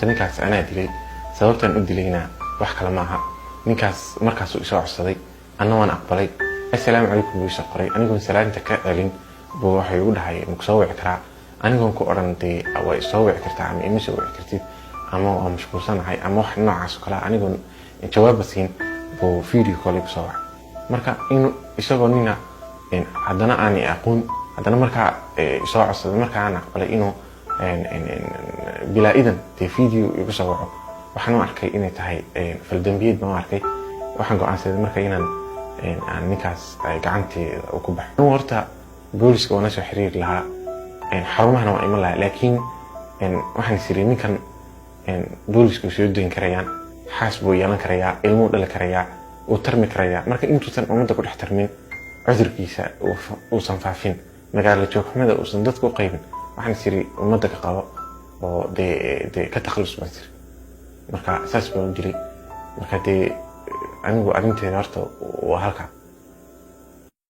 horta ninkaas anaa dilay sababtan u dilayna wax kale maaha ninkaas markaas uu soo codsaday anna waan aqbalay assalaamu calaykum buu soo qoray anigoon salaanta ka celin buu waxay ugu dhahay ma soo wici karaa anigoon ku orantay way soo wici kartaa ama ima soo wici kartid ama waa mashquulsanahay ama wax noocaas oo kale anigoon jawaab siin buu video call igu soo wacay marka inuu isagoo nina haddana aan aqoon haddana markaa soo codsaday markaa aan aqbalay inuu bilaa idan video igu soo waco waxaan arkay inay tahay faldambiyeed baan arkay waxaan go'aansaday marka inaan ninkaas gacanteeda ku baxo horta booliska wana soo xiriir lahaa xarumahana waa iman lahaa laakiin waxaan isiri ninkan boolisku soo doon karayaan xaas buu yeelan karayaa ilmo dhali karayaa uu tarmi karayaa marka intuusan ummadda ku dhex tarmin cudurkiisa uusan faafin magaalo joogxumada uusan dadku u qaybin waxaan isiri ummadda ka qabo oo dee ka takhalus baan isiri marka saas baan u jiray marka dee anigu arrinteeda horta waa halkaa